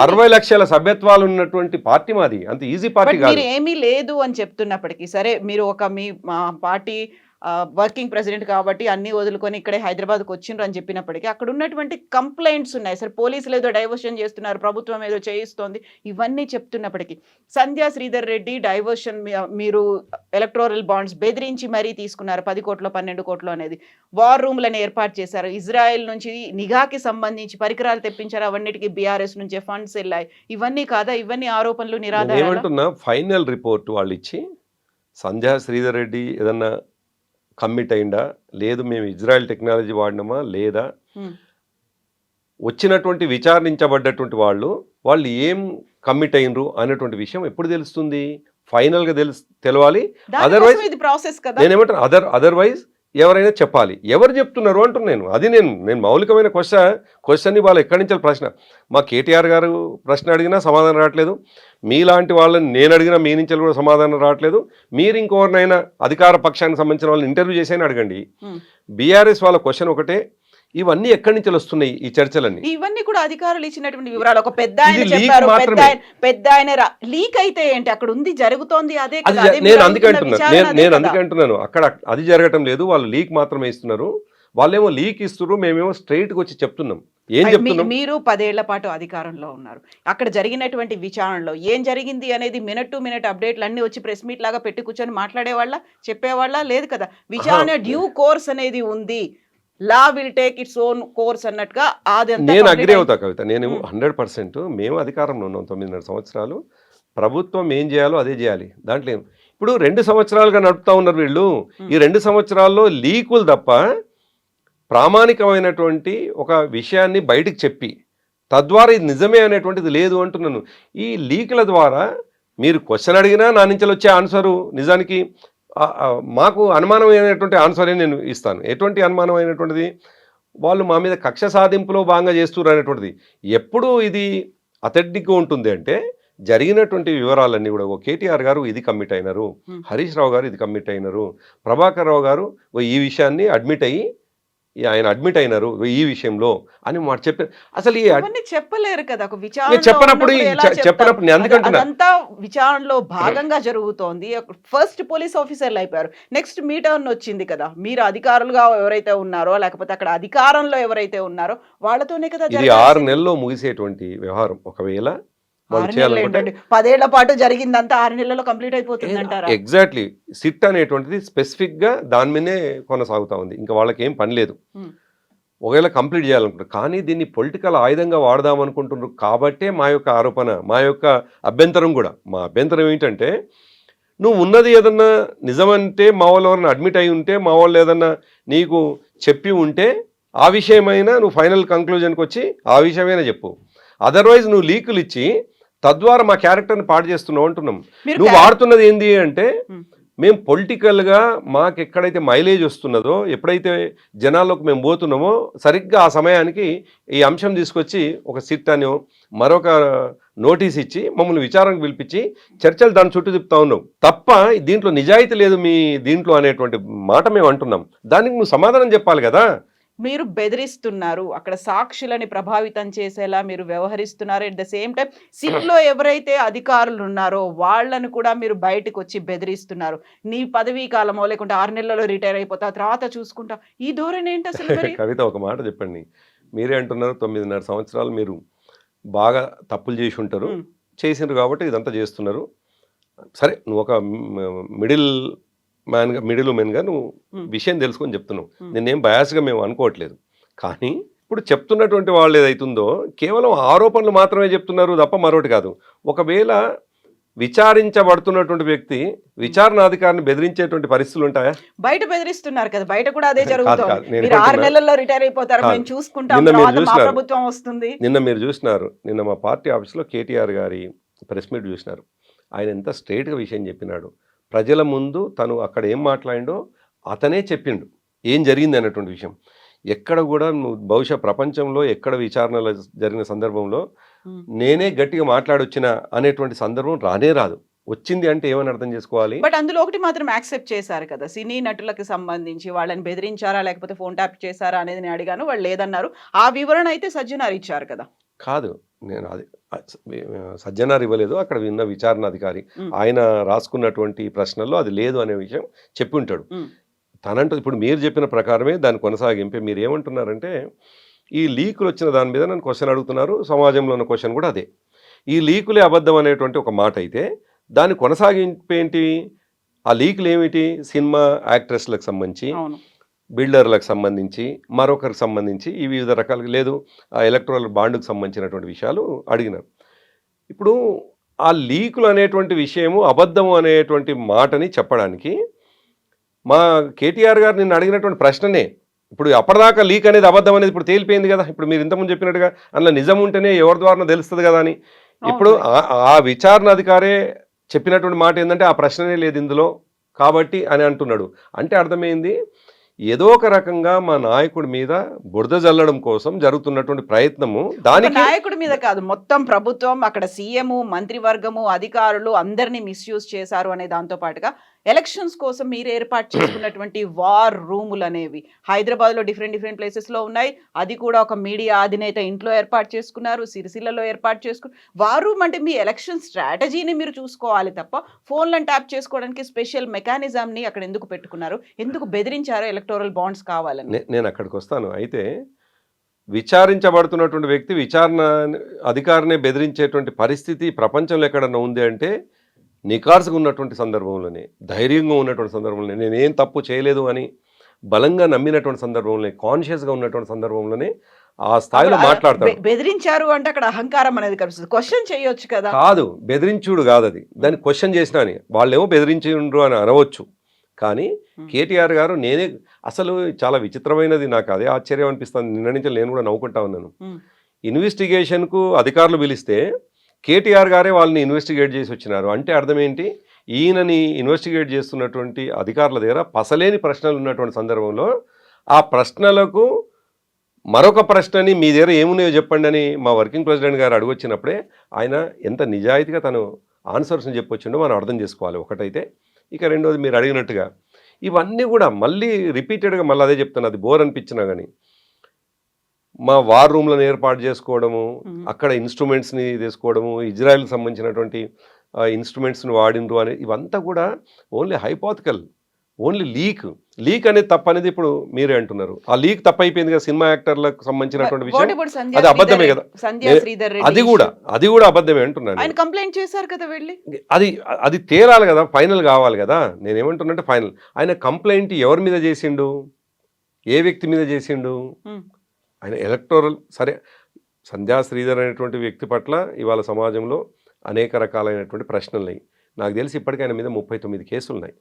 60 లక్షల సభ్యత్వాలు ఉన్నటువంటి పార్టీ మాది, అంత ఈజీ పార్టీ బట్ కాదు. మీరు ఏమీ లేదు అని చెప్తున్నప్పటికీ సరే, మీరు ఒక మీ పార్టీ వర్కింగ్ ప్రెసిడెంట్ కాబట్టి అన్ని వదులుకొని ఇక్కడే హైదరాబాద్కి వచ్చిండ్రు అని చెప్పినప్పటికీ అక్కడ ఉన్నటువంటి కంప్లైంట్స్ ఉన్నాయి. సరే పోలీసులు ఏదో డైవర్షన్ చేస్తున్నారు, ప్రభుత్వం ఏదో చేయిస్తోంది, ఇవన్నీ చెప్తున్నప్పటికీ సంధ్యా శ్రీధర్ రెడ్డి డైవర్షన్ మీరు ఎలక్టోరల్ బాండ్స్ బెదిరించి మరీ తీసుకున్నారు, 10 కోట్లు 12 కోట్లు అనేది. వార్ రూమ్లను ఏర్పాటు చేశారు, ఇజ్రాయెల్ నుంచి నిఘాకి సంబంధించి పరికరాలు తెప్పించారు, అవన్నిటికీ బీఆర్ఎస్ నుంచే ఫండ్స్ వెళ్ళాయి. ఇవన్నీ కాదా? ఇవన్నీ ఆరోపణలు నిరాధారాలు. ఏమంటున్నా ఫైనల్ రిపోర్ట్ వాళ్ళు ఇచ్చి సంధ్యా శ్రీధర్ రెడ్డి ఏదన్నా కమిట్ అయిందా, లేదు మేము ఇజ్రాయెల్ టెక్నాలజీ వాడినామా లేదా, వచ్చినటువంటి విచారించబడ్డటువంటి వాళ్ళు ఏం కమిట్ అయినరు అనేటువంటి విషయం ఎప్పుడు తెలుస్తుంది? ఫైనల్గా తెలవాలి. అదర్వైజ్ ఇది ప్రాసెస్ కదా. నేనేమంటాను, అదర్వైజ్ ఎవరైనా చెప్పాలి. ఎవరు చెప్తున్నారు అంటున్నాను. అది నేను మౌలికమైన క్వశ్చన్ని వాళ్ళు ఎక్కడి నుంచి ప్రశ్న. మా కేటీఆర్ గారు ప్రశ్న అడిగినా సమాధానం రావట్లేదు, మీలాంటి వాళ్ళని నేను అడిగినా మీ నుంచి కూడా సమాధానం రావట్లేదు. మీరు ఇంకెవరినైనా అధికార పక్షానికి సంబంధించిన వాళ్ళని ఇంటర్వ్యూ చేసైనా అడగండి. బీఆర్ఎస్ వాళ్ళ క్వశ్చన్ ఒకటే, ఇవన్నీ ఎక్కడి నుంచి వస్తున్నాయి ఈ చర్చలన్నీ? ఇవన్నీ కూడా అధికారులు ఇచ్చినటువంటి వివరాలు. ఒక పెద్ద ఆయన చెప్పారు, పెద్ద ఆయన లీక్ అయితే ఏంటి, అక్కడ ఉంది జరుగుతోంది అదే కదా. నేను అందుకే అంటున్నాను అక్కడ అది జరగటం లేదు, వాళ్ళు లీక్ మాత్రమే ఇస్తున్నారు. వాళ్ళేమో లీక్ ఇస్తున్నారు, మేమేమో స్ట్రైట్గా వచ్చి చెప్తున్నాం. ఏం చెప్తున్నాం? మీరు 10 ఏళ్ల పాటు అధికారంలో ఉన్నారు, అక్కడ జరిగినటువంటి విచారణలో ఏం జరిగింది అనేది మినిట్ టు మినిట్ అప్డేట్లు అన్ని వచ్చి ప్రెస్ మీట్ లాగా పెట్టి కూర్చొని మాట్లాడేవాళ్ళ, చెప్పేవాళ్ళ? లేదు కదా. విచారణ డ్యూ కోర్స్ అనేది ఉంది, law will take its own course అన్నట్టుగా. నేను అగ్రి అవుతా కవిత, నేను 100%. మేము అధికారంలో ఉన్నాం 9.5 సంవత్సరాలు, ప్రభుత్వం ఏం చేయాలో అదే చేయాలి. దాంట్లో ఇప్పుడు 2 సంవత్సరాలుగా నడుపుతా ఉన్నారు వీళ్ళు. ఈ 2 సంవత్సరాల్లో లీకులు తప్ప ప్రామాణికమైనటువంటి ఒక విషయాన్ని బయటికి చెప్పి తద్వారా ఇది నిజమే అనేటువంటిది లేదు అంటున్నాను. ఈ లీకుల ద్వారా మీరు క్వశ్చన్ అడిగినా నా నుంచి వచ్చే ఆన్సరు నిజానికి మాకు అనుమానమైనటువంటి ఆన్సరే నేను ఇస్తాను. ఎటువంటి అనుమానమైనటువంటిది? వాళ్ళు మా మీద కక్ష సాధింపులో భాగంగా చేస్తున్నారు అనేటువంటిది. ఎప్పుడు ఇది అథెంటిక్గా ఉంటుంది అంటే జరిగినటువంటి వివరాలన్నీ కూడా కేటీఆర్ గారు ఇది కమిట్ అయినారు, హరీష్ రావు గారు ఇది కమిట్ అయినారు, ప్రభాకర్ రావు గారు ఈ విషయాన్ని ఆయన అడ్మిట్ అయినారు ఈ విషయంలో అని మాట చెప్పారు. అసలు చెప్పలేరు కదా. చెప్పినప్పుడు అదంతా విచారణలో భాగంగా జరుగుతోంది. ఫస్ట్ పోలీస్ ఆఫీసర్లు అయిపోయారు, నెక్స్ట్ మీ టర్న్ వచ్చింది కదా. మీరు అధికారులుగా ఎవరైతే ఉన్నారో లేకపోతే అక్కడ అధికారంలో ఎవరైతే ఉన్నారో వాళ్ళతోనే కదా. ఇది 6 నెలల్లో ముగిసేటువంటి వ్యవహారం. ఒకవేళ 10 ఏళ్ల పాటు జరిగిందంతా 6 నెలల్లో కంప్లీట్ అయిపోతుంది అంటారా? ఎగ్జాక్ట్లీ. సిట్ అనేటువంటిది స్పెసిఫిక్ గా దాని మీదే కొనసాగుతా ఉంది. ఇంకా వాళ్ళకి ఏం పని లేదు, ఒకవేళ కంప్లీట్ చేయాలనుకుంటారు. కానీ దీన్ని పొలిటికల్ ఆయుధంగా వాడదాం అనుకుంటున్నారు కాబట్టే మా యొక్క ఆరోపణ, మా యొక్క అభ్యంతరం కూడా. మా అభ్యంతరం ఏంటంటే, నువ్వు ఉన్నది ఏదన్నా నిజమంటే, మా వాళ్ళు ఎవరన్నా అడ్మిట్ అయి ఉంటే, మా వాళ్ళు ఏదన్నా నీకు చెప్పి ఉంటే ఆ విషయమైనా నువ్వు ఫైనల్ కంక్లూజన్కి వచ్చి ఆ విషయమైనా చెప్పు. అదర్వైజ్ నువ్వు లీకులు ఇచ్చి తద్వారా మా క్యారెక్టర్ని పాడు చేస్తున్నావు అంటున్నాం. నువ్వు వాడుతున్నది ఏంది అంటే, మేము పొలిటికల్గా మాకు ఎక్కడైతే మైలేజ్ వస్తున్నదో, ఎప్పుడైతే జనాల్లోకి మేము పోతున్నామో సరిగ్గా ఆ సమయానికి ఈ అంశం తీసుకొచ్చి ఒక సిట్ అని మరొక నోటీస్ ఇచ్చి మమ్మల్ని విచారణకు పిలిపించి చర్చలు దాని చుట్టూ తిప్పుతా ఉన్నావు తప్ప దీంట్లో నిజాయితీ లేదు మీ దీంట్లో అనేటువంటి మాట మేము అంటున్నాం. దానికి నువ్వు సమాధానం చెప్పాలి కదా. మీరు బెదిరిస్తున్నారు, అక్కడ సాక్షులని ప్రభావితం చేసేలా మీరు వ్యవహరిస్తున్నారు. ఎట్ ద సేమ్ టైం సిట్లో ఎవరైతే అధికారులు ఉన్నారో వాళ్ళను కూడా మీరు బయటకు వచ్చి బెదిరిస్తున్నారు. నీ పదవీ కాలమో లేకుంటే 6 నెలల్లో రిటైర్ అయిపోతా, తర్వాత చూసుకుంటా, ఈ ధోరణి ఏంటి అసలు? కవిత ఒక మాట చెప్పండి. మీరే అంటున్నారు 9.5 సంవత్సరాలు మీరు బాగా తప్పులు చేసి ఉంటారు, చేసినారు కాబట్టి ఇదంతా చేస్తున్నారు. సరే, నువ్వు ఒక మిడిల్ మ్యాన్గా మిడిల్ ఉమెన్గా నువ్వు విషయం తెలుసుకొని చెప్తున్నావు. నేనేం బయాస్గా మేము అనుకోవట్లేదు. కానీ ఇప్పుడు చెప్తున్నటువంటి వాళ్ళు ఏదైతుందో కేవలం ఆరోపణలు మాత్రమే చెప్తున్నారు తప్ప మరొకటి కాదు. ఒకవేళ విచారించబడుతున్నటువంటి వ్యక్తి విచారణాధికారిని బెదిరించేటువంటి పరిస్థితులు ఉంటాయా? బయట బెదిరిస్తున్నారు కదా, బయట కూడా అదే కాదు, జరుగుతుంది. నేను మీరు 6 ఏమంటున్నా? నెలల్లో రిటైర్ అయిపోతారు, కాదు. మేము చూసుకుంటాం, నిన్న మీరు తర్వాత మా చూసినారు. ప్రభుత్వం వస్తుంది. నిన్న మీరు చూసినారు, నిన్న మా పార్టీ ఆఫీస్లో కేటీఆర్ గారి ప్రెస్ మీట్ చూసినారు. ఆయన ఎంత స్ట్రైట్గా విషయం చెప్పినాడు. ప్రజల ముందు తను అక్కడ ఏం మాట్లాడిండో అతనే చెప్పిండు ఏం జరిగింది అన్నటువంటి విషయం. ఎక్కడ కూడా నువ్వు బహుశా ప్రపంచంలో ఎక్కడ విచారణలు జరిగిన సందర్భంలో నేనే గట్టిగా మాట్లాడొచ్చిన అనేటువంటి సందర్భం రానే రాదు. వచ్చింది అంటే ఏమని అర్థం చేసుకోవాలి? బట్ అందులో ఒకటి మాత్రం యాక్సెప్ట్ చేశారు కదా, సినీ నటులకు సంబంధించి వాళ్ళని బెదిరించారా లేకపోతే ఫోన్ ట్యాప్ చేశారా అనేది నేను అడిగాను, వాళ్ళు లేదన్నారు. ఆ వివరణ అయితే సజ్జనార్ ఇచ్చారు కదా. కాదు, నేను అది సజ్జనార్ ఇవ్వలేదు, అక్కడ విన్న విచారణాధికారి ఆయన రాసుకున్నటువంటి ప్రశ్నల్లో అది లేదు అనే విషయం చెప్పి ఉంటాడు. తనంటూ ఇప్పుడు మీరు చెప్పిన ప్రకారమే దాని కొనసాగింపే. మీరు ఏమంటున్నారంటే ఈ లీకులు వచ్చిన దాని మీద నన్ను క్వశ్చన్ అడుగుతున్నారు. సమాజంలో ఉన్న క్వశ్చన్ కూడా అదే. ఈ లీకులే అబద్ధం అనేటువంటి ఒక మాట అయితే దాని కొనసాగింపు ఏంటి? ఆ లీకులు ఏమిటి? సినిమా యాక్ట్రెస్లకు సంబంధించి, బిల్డర్లకు సంబంధించి, మరొకరికి సంబంధించి ఈ వివిధ రకాలుగా లేదు ఆ ఎలక్ట్రల్ బాండ్కు సంబంధించినటువంటి విషయాలు అడిగినారు. ఇప్పుడు ఆ లీకులు అనేటువంటి విషయము అబద్ధము అనేటువంటి మాటని చెప్పడానికి మా కేటీఆర్ గారు నిన్ను అడిగినటువంటి ప్రశ్ననే ఇప్పుడు అప్పటిదాకా లీక్ అనేది అబద్ధం అనేది ఇప్పుడు తేలిపోయింది కదా. ఇప్పుడు మీరు ఇంతకుముందు చెప్పినట్టుగా అందులో నిజం ఉంటేనే ఎవరి ద్వారా తెలుస్తుంది కదా అని. ఇప్పుడు ఆ విచారణ అధికారే చెప్పినటువంటి మాట ఏంటంటే ఆ ప్రశ్ననే లేదు ఇందులో కాబట్టి అని అంటున్నాడు. అంటే అర్థమైంది ఏదో ఒక రకంగా మా నాయకుడి మీద బురద జల్లడం కోసం జరుగుతున్నటువంటి ప్రయత్నము. దానికి నాయకుడి మీద కాదు, మొత్తం ప్రభుత్వం, అక్కడ సీఎం, మంత్రివర్గము, అధికారులు అందరినీ మిస్యూజ్ చేశారు అనే దాంతో పాటుగా ఎలక్షన్స్ కోసం మీరు ఏర్పాటు చేసుకున్నటువంటి వార్ రూములు అనేవి హైదరాబాద్లో డిఫరెంట్ ప్లేసెస్లో ఉన్నాయి. అది కూడా ఒక మీడియా అధినేత ఇంట్లో ఏర్పాటు చేసుకున్నారు, సిరిసిల్లలో ఏర్పాటు చేసుకున్నారు. వార్ రూమ్ అంటే మీ ఎలక్షన్ స్ట్రాటజీని మీరు చూసుకోవాలి తప్ప ఫోన్లను ట్యాప్ చేసుకోవడానికి స్పెషల్ మెకానిజంని అక్కడ ఎందుకు పెట్టుకున్నారు? ఎందుకు బెదిరించారు ఎలక్టోరల్ బాండ్స్ కావాలని? నేను అక్కడికి వస్తాను. అయితే విచారించబడుతున్నటువంటి వ్యక్తి విచారణ అధికారినే బెదిరించేటువంటి పరిస్థితి ప్రపంచంలో ఎక్కడన్నా ఉంది అంటే నికార్సుగా ఉన్నటువంటి సందర్భంలోనే, ధైర్యంగా ఉన్నటువంటి సందర్భంలోనే, నేనేం తప్పు చేయలేదు అని బలంగా నమ్మినటువంటి సందర్భంలోనే, కాన్షియస్గా ఉన్నటువంటి సందర్భంలోనే ఆ స్థాయిలో మాట్లాడతాడు. బెదిరించారు అంటే అక్కడ అహంకారం అనేది కనిపిస్తుంది. క్వశ్చన్ చేయొచ్చు కదా. కాదు, బెదిరించుడు కాదు అది. దాన్ని క్వశ్చన్ చేసినా అని వాళ్ళేమో బెదిరించిండ్రు అని అనవచ్చు. కానీ కేటీఆర్ గారు నేనే అసలు చాలా విచిత్రమైనది, నాకు అదే ఆశ్చర్యం అనిపిస్తుంది. నిన్న నుంచి నేను కూడా నవ్వుకుంటా ఉన్నాను. ఇన్వెస్టిగేషన్కు అధికారులు పిలిస్తే కేటీఆర్ గారే వాళ్ళని ఇన్వెస్టిగేట్ చేసి వచ్చినారు. అంటే అర్థం ఏంటి? ఈయనని ఇన్వెస్టిగేట్ చేస్తున్నటువంటి అధికారుల దగ్గర పసలేని ప్రశ్నలు ఉన్నటువంటి సందర్భంలో ఆ ప్రశ్నలకు మరొక ప్రశ్నని మీ దగ్గర ఏమున్నాయో చెప్పండి అని మా వర్కింగ్ ప్రెసిడెంట్ గారు అడుగొచ్చినప్పుడే ఆయన ఎంత నిజాయితీగా తను ఆన్సర్స్ని చెప్పొచ్చిండో మనం అర్థం చేసుకోవాలి ఒకటైతే. ఇక రెండోది మీరు అడిగినట్టుగా ఇవన్నీ కూడా మళ్ళీ రిపీటెడ్గా మళ్ళీ అదే చెప్తాను, అది బోర్ అనిపించినా కానీ మా వార్ రూమ్లను ఏర్పాటు చేసుకోవడము, అక్కడ ఇన్స్ట్రుమెంట్స్ని తీసుకోవడము, ఇజ్రాయెల్కి సంబంధించినటువంటి ఇన్స్ట్రుమెంట్స్ని వాడిండ్రు అని ఇవంతా కూడా ఓన్లీ హైపోథికల్, ఓన్లీ లీక్ అనేది తప్పు అనేది ఇప్పుడు మీరే అంటున్నారు. ఆ లీక్ తప్పు అయిపోయింది కదా సినిమా యాక్టర్లకు సంబంధించినటువంటి విషయం, అది అబద్ధమే కదా. అది కూడా అబద్ధమే అంటున్నాను. ఆయన కంప్లైంట్ చేశారు కదా వెళ్ళి, అది తేలాలి కదా, ఫైనల్ కావాలి కదా. నేనేమంటున్నానంటే ఫైనల్ ఆయన కంప్లైంట్ ఎవరి మీద చేసిండు, ఏ వ్యక్తి మీద చేసిండు? ఆయన ఎలక్టోరల్ సరే సంధ్యా శ్రీధర్ అనేటువంటి వ్యక్తి పట్ల ఇవాళ సమాజంలో అనేక రకాలైనటువంటి ప్రశ్నలు ఉన్నాయి. నాకు తెలిసి ఇప్పటికీ ఆయన మీద 39 కేసులు ఉన్నాయి.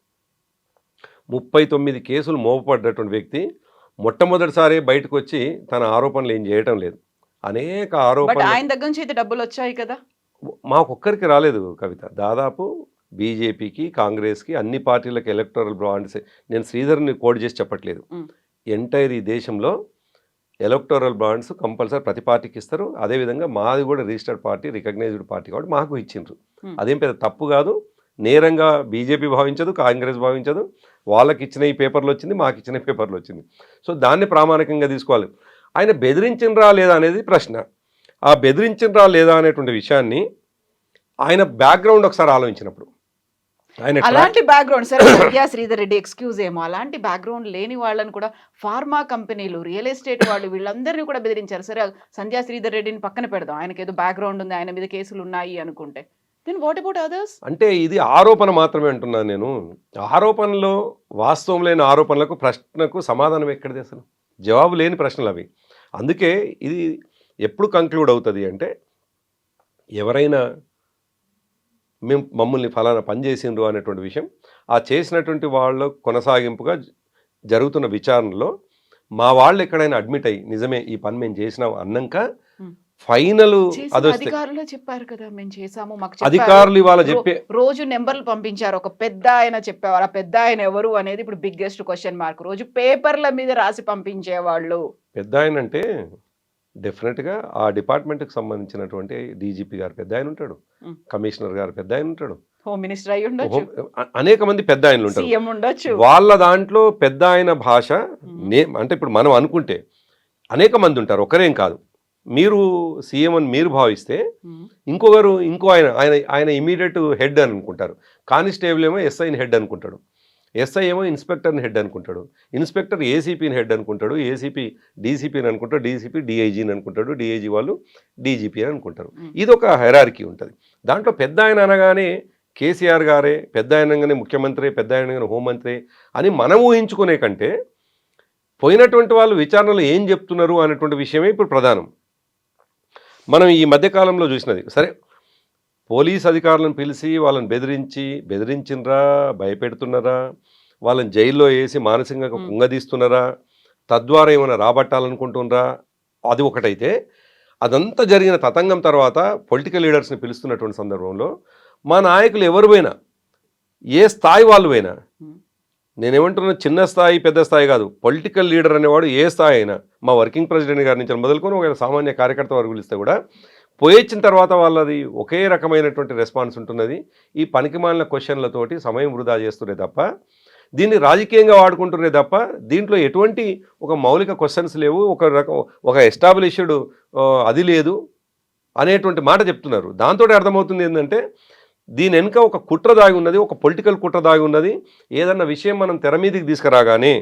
39 కేసులు మోపబడ్డటువంటి వ్యక్తి మొట్టమొదటిసారి బయటకు వచ్చి తన ఆరోపణలు ఏం చేయటం లేదు. అనేక ఆరోపణలు ఆయన దగ్గర నుంచి అయితే డబ్బులు వచ్చాయి కదా. మాకొక్కరికి రాలేదు కవిత, దాదాపు బీజేపీకి, కాంగ్రెస్కి, అన్ని పార్టీలకు ఎలక్టోరల్ బాండ్స్. నేను శ్రీధర్ని కోడ్ చేసి చెప్పట్లేదు. ఎంటైర్ ఈ దేశంలో ఎలక్టోరల్ బాండ్స్ కంపల్సరీ ప్రతి పార్టీకి ఇస్తారు. అదేవిధంగా మాది కూడా రిజిస్టర్డ్ పార్టీ, రికగ్నైజ్డ్ పార్టీ కాబట్టి మాకు ఇచ్చిండ్రు. అదేం పెద్ద తప్పు కాదు. నేరంగా బీజేపీ భావించదు, కాంగ్రెస్ భావించదు. వాళ్ళకి ఇచ్చిన ఈ పేపర్లు వచ్చింది, మాకు ఇచ్చిన పేపర్లు వచ్చింది. సో దాన్ని ప్రామాణికంగా తీసుకోవాలి. ఆయన బెదిరించినరా లేదా అనేది ప్రశ్న. ఆ బెదిరించినరా లేదా అనేటువంటి విషయాన్ని ఆయన బ్యాక్గ్రౌండ్ ఒకసారి ఆలోచించినప్పుడు, అలాంటి బ్యాక్గ్రౌండ్ సరే సంధ్యా శ్రీధర్ రెడ్డి ఎక్స్క్యూజ్ ఏమో, అలాంటి బ్యాక్గ్రౌండ్ లేని వాళ్ళని కూడా ఫార్మా కంపెనీలు, రియల్ ఎస్టేట్ వాళ్ళు, వీళ్ళందరినీ కూడా బెదిరించారు. సరే సంధ్యా శ్రీధర్ రెడ్డిని పక్కన పెడదాం, ఆయనకి ఏదో బ్యాక్గ్రౌండ్ ఉంది, ఆయన మీద కేసులు ఉన్నాయి అనుకుంటే దెన్ వాట్ అబౌట్ అదర్స్? అంటే ఇది ఆరోపణ మాత్రమే అంటున్నాను నేను. ఆరోపణలో వాస్తవం లేని ఆరోపణలకు ప్రశ్నకు సమాధానం ఎక్కడిది అసలు? జవాబు లేని ప్రశ్నలు అవి. అందుకే ఇది ఎప్పుడు కంక్లూడ్ అవుతుంది అంటే, ఎవరైనా మమ్మల్ని ఫలానా పని చేసిండ్రు అనేటువంటి విషయం, ఆ చేసినటువంటి వాళ్ళ కొనసాగింపుగా జరుగుతున్న విచారణలో మా వాళ్ళు ఎక్కడైనా అడ్మిట్ అయ్యి నిజమే ఈ పని మేము చేసినాం అన్నాక ఫైనల్ అదొస్తే అధికారులు చెప్పారు కదా మేము చేసాము, మాకు అధికారులు ఇవాళ చెప్పే రోజు నెంబర్లు పంపించారు. ఒక పెద్ద ఆయన చెప్పేవారు, ఆ పెద్ద ఆయన ఎవరు అనేది ఇప్పుడు బిగ్గెస్ట్ క్వశ్చన్ మార్క్. రోజు పేపర్ల మీద రాసి పంపించేవాళ్ళు. పెద్ద ఆయన అంటే డెఫినెట్గా ఆ డిపార్ట్మెంట్కి సంబంధించినటువంటి డీజీపీ గారు పెద్ద ఆయన ఉంటాడు, కమిషనర్ గారు పెద్ద ఆయన ఉంటాడు, హోమ్ మినిస్టర్ అయి ఉండొచ్చు, అనేక మంది పెద్ద ఆయనలు ఉంటారు. సీఎం ఉండొచ్చు. వాళ్ళ దాంట్లో పెద్ద ఆయన భాష అంటే ఇప్పుడు మనం అనుకుంటే అనేక మంది ఉంటారు, ఒకరేం కాదు. మీరు సీఎం అని మీరు భావిస్తే ఇంకో ఆయన ఇమీడియట్ హెడ్ అని అనుకుంటారు. కానిస్టేబుల్ ఏమో ఎస్ఐని హెడ్ అనుకుంటాడు, ఎస్ఐ ఏమో ఇన్స్పెక్టర్ని హెడ్ అనుకుంటాడు, ఇన్స్పెక్టర్ ఏసీపీని హెడ్ అనుకుంటాడు, ఏసీపీ డీసీపీని అనుకుంటాడు, డీసీపీ డీఐజీని అనుకుంటాడు, డీఐజీ వాళ్ళు డీజీపీ అని అనుకుంటారు. ఇది ఒక హెరార్కీ ఉంటుంది. దాంట్లో పెద్ద ఆయన అనగానే కేసీఆర్ గారే, పెద్ద ఆయనగానే ముఖ్యమంత్రి, పెద్ద ఆయనగానే హోంమంత్రి అని మనం ఊహించుకునే కంటే పోయినటువంటి వాళ్ళు విచారణలో ఏం చెప్తున్నారు అనేటువంటి విషయమే ఇప్పుడు ప్రధానం. మనం ఈ మధ్యకాలంలో చూసినది సరే, పోలీస్ అధికారులను పిలిచి వాళ్ళని బెదిరించినరా, భయపెడుతున్నారా, వాళ్ళని జైల్లో వేసి మానసికంగా కుంగదీస్తున్నారా, తద్వారా ఏమైనా రాబట్టాలనుకుంటున్నారా, అది ఒకటైతే అదంతా జరిగిన తతంగం తర్వాత పొలిటికల్ లీడర్స్ని పిలుస్తున్నటువంటి సందర్భంలో మా నాయకులు ఎవరు పోయినా, ఏ స్థాయి వాళ్ళు పోయినా, నేనేమంటున్నా చిన్న స్థాయి పెద్ద స్థాయి కాదు, పొలిటికల్ లీడర్ అనేవాడు ఏ స్థాయి అయినా, మా వర్కింగ్ ప్రెసిడెంట్ గారి నుంచి మొదలుకొని ఒక సామాన్య కార్యకర్త వరకు పిలిస్తే కూడా పోయొచ్చిన తర్వాత వాళ్ళది ఒకే రకమైనటువంటి రెస్పాన్స్ ఉంటున్నది. ఈ పనికిమాలిన క్వశ్చన్లతోటి సమయం వృధా చేస్తుండే తప్ప, దీన్ని రాజకీయంగా వాడుకుంటున్నే తప్ప, దీంట్లో ఎటువంటి ఒక మౌలిక క్వశ్చన్స్ లేవు, ఒక ఎస్టాబ్లిష్డ్ అది లేదు అనేటువంటి మాట చెప్తున్నారు. దాంతో అర్థమవుతుంది ఏంటంటే దీని వెనుక ఒక కుట్ర దాగి ఉన్నది, ఒక పొలిటికల్ కుట్ర దాగి ఉన్నది. ఏదన్నా విషయం మనం తెర మీదకి తీసుకురాగానే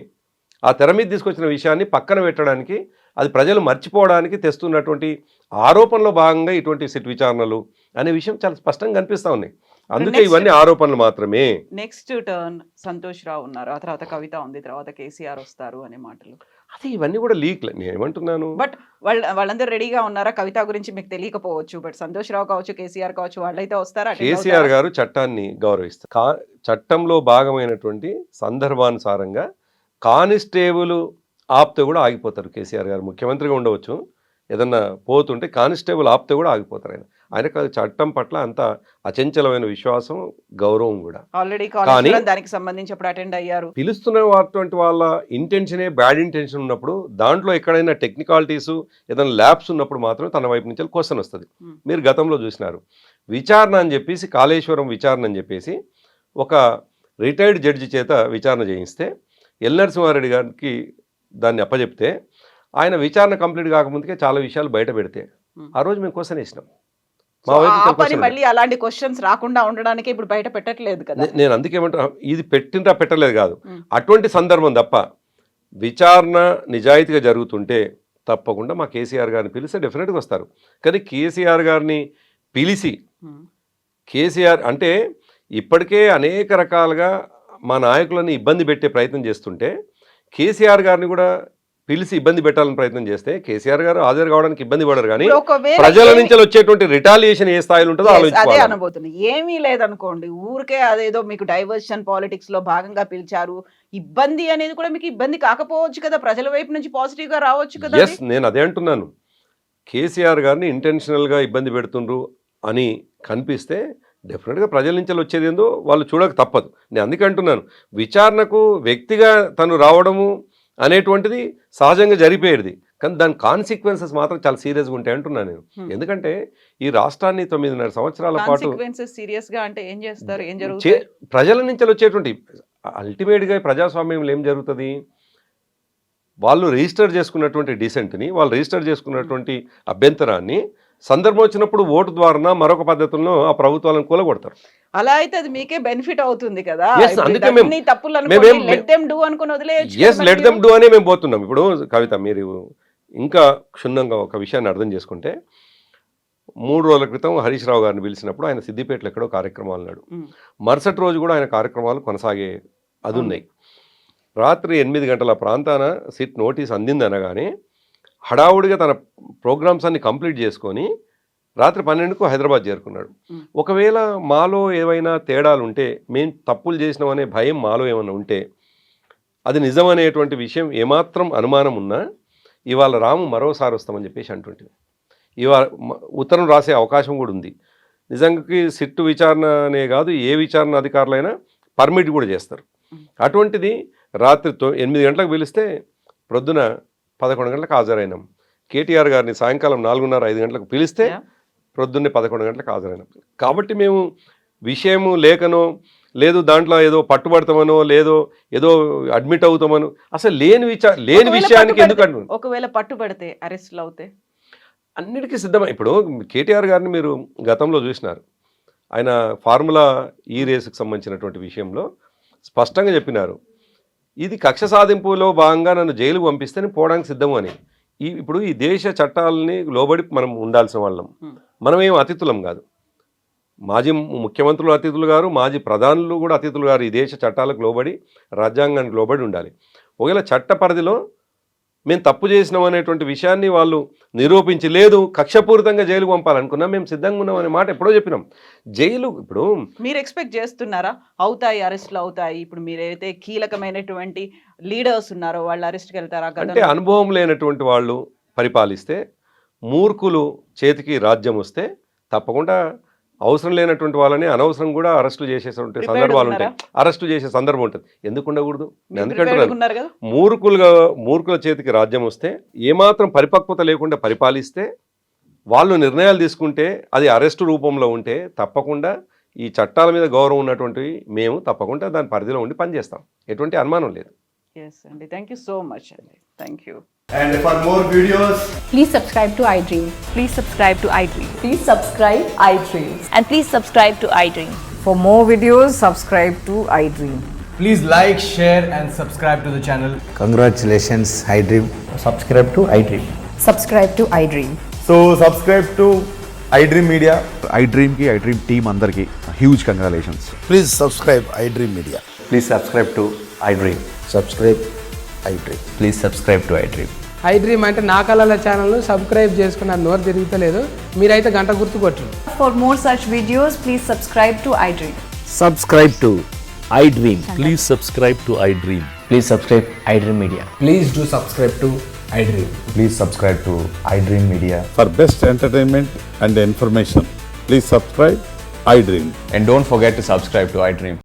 ఆ తెర మీద తీసుకొచ్చిన విషయాన్ని పక్కన పెట్టడానికి, అది ప్రజలు మర్చిపోవడానికి తెస్తున్నటువంటి ఆరోపణలో భాగంగా ఇటువంటి సిట్ విచారణలు అనే విషయం చాలా స్పష్టంగా కనిపిస్తూ ఉన్నాయి. అందుకే ఇవన్నీ ఆరోపణలు మాత్రమే. నెక్స్ట్ టర్న్ సంతోష్ రావు ఉన్నారు, ఆ తర్వాత కవిత ఉంది, తర్వాత కేసీఆర్ వస్తారు అనే మాటలు. అదే ఇవన్నీ కూడా లీక్లే. నేను ఏమంటున్నాను, బట్ వాళ్ళందరూ రెడీగా ఉన్నారా? కవిత గురించి మీకు తెలియకపోవచ్చు, బట్ సంతోష్ రావు కావచ్చు, కేసీఆర్ కావచ్చు, వాళ్ళైతే వస్తారా? కేసీఆర్ గారు చట్టాన్ని గౌరవిస్తారు. చట్టంలో భాగమైనటువంటి సందర్భానుసారంగా కానిస్టేబుల్ ఆపితే కూడా ఆగిపోతారు. కేసీఆర్ గారు ముఖ్యమంత్రిగా ఉండవచ్చు, ఏదన్నా పోతుంటే కానిస్టేబుల్ ఆపితే కూడా ఆగిపోతారు. ఆయనకు చట్టం పట్ల అంత అచంచలమైన విశ్వాసం, గౌరవం కూడా. ఆల్రెడీ దానికి సంబంధించి అప్పుడు అటెండ్ అయ్యారు. పిలుస్తున్న వాటి వాళ్ళ ఇంటెన్షనే బ్యాడ్ ఇంటెన్షన్ ఉన్నప్పుడు, దాంట్లో ఎక్కడైనా టెక్నికాలిటీస్ ఏదైనా ల్యాబ్స్ ఉన్నప్పుడు మాత్రం తన వైపు నుంచి క్వశ్చన్ వస్తుంది. మీరు గతంలో చూసినారు, విచారణ అని చెప్పేసి, కాళేశ్వరం విచారణ అని చెప్పేసి ఒక రిటైర్డ్ జడ్జి చేత విచారణ చేయిస్తే ఎల్ నరసింహారెడ్డి గారికి దాన్ని అప్పచెప్తే ఆయన విచారణ కంప్లీట్ కాకముందుకే చాలా విషయాలు బయట పెడితే ఆ రోజు మేము క్వశ్చన్ వేసినాం. మళ్ళీ అలాంటి క్వశ్చన్స్ రాకుండా ఉండడానికి ఇప్పుడు బయట పెట్టట్లేదు కదా. నేను అందుకేమంటా, ఇది పెట్టిందా పెట్టలేదు కాదు, అటువంటి సందర్భం తప్ప విచారణ నిజాయితీగా జరుగుతుంటే తప్పకుండా మా కేసీఆర్ గారిని పిలిస్తే డెఫినెట్గా వస్తారు. కానీ కేసీఆర్ గారిని పిలిచి, కేసీఆర్ అంటే ఇప్పటికే అనేక రకాలుగా మా నాయకులని ఇబ్బంది పెట్టే ప్రయత్నం చేస్తుంటే కేసీఆర్ గారిని కూడా పిలిచి ఇబ్బంది పెట్టాలని ప్రయత్నం చేస్తే కేసీఆర్ గారు హాజరు కావడానికి ఇబ్బంది పడరు. కానీ ప్రజల నుంచి వచ్చేటువంటి రిటాలియేషన్ ఏ స్థాయిలో ఉంటుందో అదే అనబోతుంది. ఏమీ లేదనుకోండి, ఊరికే అదేదో మీకు డైవర్షన్ పాలిటిక్స్ లో భాగంగా పిలిచారు, ఇబ్బంది అనేది కూడా మీకు ఇబ్బంది కాకపోవచ్చు కదా, ప్రజల వైపు నుంచి పాజిటివ్ గా రావచ్చు కదా. ఎస్, నేను అదే అంటున్నాను. కేసీఆర్ గారిని ఇంటెన్షనల్ గా ఇబ్బంది పెడుతుండ్రు అని కనిపిస్తే డెఫినెట్గా ప్రజల నుంచి వచ్చేది ఏందో వాళ్ళు చూడక తప్పదు. నేను అందుకే అంటున్నాను, విచారణకు వ్యక్తిగా తను రావడము అనేటువంటిది సహజంగా జరిపోయేది, కానీ దాని కాన్సిక్వెన్సెస్ మాత్రం చాలా సీరియస్గా ఉంటాయి అంటున్నాను నేను. ఎందుకంటే ఈ రాష్ట్రాన్ని 9.5 సంవత్సరాల పాటు సీరియస్గా అంటే ఏం చేస్తారు, ఏం జరుగుతుంది, ప్రజల నుంచి వచ్చేటువంటి అల్టిమేట్గా ప్రజాస్వామ్యంలో ఏం జరుగుతుంది, వాళ్ళు రిజిస్టర్ చేసుకున్నటువంటి డిసెంట్ని, వాళ్ళు రిజిస్టర్ చేసుకున్నటువంటి అభ్యంతరాన్ని సందర్భం వచ్చినప్పుడు ఓటు ద్వారా మరొక పద్ధతుల్లో ఆ ప్రభుత్వాలను కూలగొడతారు. అలా అయితే అది మీకే బెనిఫిట్ అవుతుంది కదా. అందుకే లెట్ దెమ్ డూ అనే మేము పోతున్నాం. ఇప్పుడు కవిత, మీరు ఇంకా క్షుణ్ణంగా ఒక విషయాన్ని అర్థం చేసుకుంటే, 3 రోజుల క్రితం హరీష్ రావు గారిని పిలిచినప్పుడు ఆయన సిద్దిపేటలో ఎక్కడో కార్యక్రమాలు ఉన్నాడు. మరుసటి రోజు కూడా ఆయన కార్యక్రమాలు కొనసాగే అది ఉన్నాయి. రాత్రి 8 గంటల ప్రాంతాన సిట్ నోటీస్ అందింది అనగానే హడావుడిగా తన ప్రోగ్రామ్స్ అన్ని కంప్లీట్ చేసుకొని రాత్రి 12కు హైదరాబాద్ చేరుకున్నాడు. ఒకవేళ మాలో ఏవైనా తేడాలు ఉంటే, మేము తప్పులు చేసినామనే భయం మాలో ఏమైనా ఉంటే, అది నిజమనేటువంటి విషయం ఏమాత్రం అనుమానం ఉన్నా ఇవాళ రాము మరోసారి వస్తామని చెప్పేసి అంటుంటుంది. ఇవాళ ఉత్తరం రాసే అవకాశం కూడా ఉంది. నిజంగా సిట్టు విచారణ అనే కాదు, ఏ విచారణ అధికారులైనా పర్మిట్ కూడా చేస్తారు. అటువంటిది రాత్రి 8 గంటలకు పిలిస్తే ప్రొద్దున 11 గంటలకు హాజరైనాం. కేటీఆర్ గారిని సాయంకాలం 4:30-5 గంటలకు పిలిస్తే ప్రొద్దున్నే 11 గంటలకు హాజరైనాం. కాబట్టి మేము విషయము లేకనో, లేదు దాంట్లో ఏదో పట్టుబడతామనో, ఏదో అడ్మిట్ అవుతామనో, అసలు లేని విషయానికి ఎందుకు ఒకవేళ పట్టుబడితే అరెస్ట్లు అవుతాయి అన్నిటికీ సిద్ధమై. ఇప్పుడు కేటీఆర్ గారిని మీరు గతంలో చూసినారు. ఆయన ఫార్ములా ఈ రేసుకు సంబంధించినటువంటి విషయంలో స్పష్టంగా చెప్పినారు, ఇది కక్ష సాధింపులో భాగంగా నన్ను జైలుకు పంపిస్తే నేను పోవడానికి సిద్ధము అని. ఇప్పుడు ఈ దేశ చట్టాలని లోబడి మనం ఉండాల్సిన వాళ్ళం. మనమేం అతిథులం కాదు. మాజీ ముఖ్యమంత్రులు అతిథులు గారు, మాజీ ప్రధానులు కూడా అతిథులు గారు. ఈ దేశ చట్టాలకు లోబడి, రాజ్యాంగానికి లోబడి ఉండాలి. ఒకవేళ చట్ట పరిధిలో మేము తప్పు చేసినాం అనేటువంటి విషయాన్ని వాళ్ళు నిరూపించి, లేదు కక్షపూరితంగా జైలుకు పంపాలనుకున్నా మేము సిద్ధంగా ఉన్నాం అనే మాట ఎప్పుడో చెప్పినాం. జైలు ఇప్పుడు మీరు ఎక్స్పెక్ట్ చేస్తున్నారా అవుతాయి, అరెస్ట్లు అవుతాయి? ఇప్పుడు మీరైతే కీలకమైనటువంటి లీడర్స్ ఉన్నారో వాళ్ళు అరెస్ట్కి వెళ్తారా? అంటే అనుభవం లేనటువంటి వాళ్ళు పరిపాలిస్తే, మూర్ఖులు చేతికి రాజ్యం వస్తే తప్పకుండా అవసరం లేనటువంటి వాళ్ళని అనవసరం కూడా అరెస్టు చేసేటువంటి సందర్భాలు ఉంటాయి. అరెస్టు చేసే సందర్భం ఉంటుంది. ఎందుకు ఉండకూడదు? ఎందుకంటున్నాను, మూర్ఖుల చేతికి రాజ్యం వస్తే, ఏమాత్రం పరిపక్వత లేకుండా పరిపాలిస్తే, వాళ్ళు నిర్ణయాలు తీసుకుంటే, అది అరెస్టు రూపంలో ఉంటే తప్పకుండా ఈ చట్టాల మీద గౌరవం ఉన్నటువంటి మేము తప్పకుండా దాని పరిధిలో ఉండి పనిచేస్తాం. ఎటువంటి అనుమానం లేదు. Yes, Andy. Thank you so much, Andy. Thank you. And for more videos, please subscribe to iDream. Please subscribe to iDream. Please subscribe iDream. And please subscribe to iDream. For more videos, subscribe to iDream. please like, share and subscribe to the channel. Congratulations, iDream. Subscribe to iDream. Subscribe to iDream. So subscribe to iDream Media. iDream ki iDream team andarki huge congratulations. Please subscribe iDream Media. Please subscribe to iDream. Subscribe iDream. Please subscribe to iDream. iDream అంటే నా కళల ఛానల్ను subscribe చేసుకున్న నోరు తిరుగుతలేదు. మీరైతే గంట గుర్తు కొట్టండి. For more such videos, please subscribe to iDream. Subscribe to iDream. Please subscribe to iDream. Please subscribe iDream Media. Please do subscribe to iDream. Please subscribe to iDream Media. For best entertainment and information, please subscribe iDream. And don't forget to subscribe to iDream.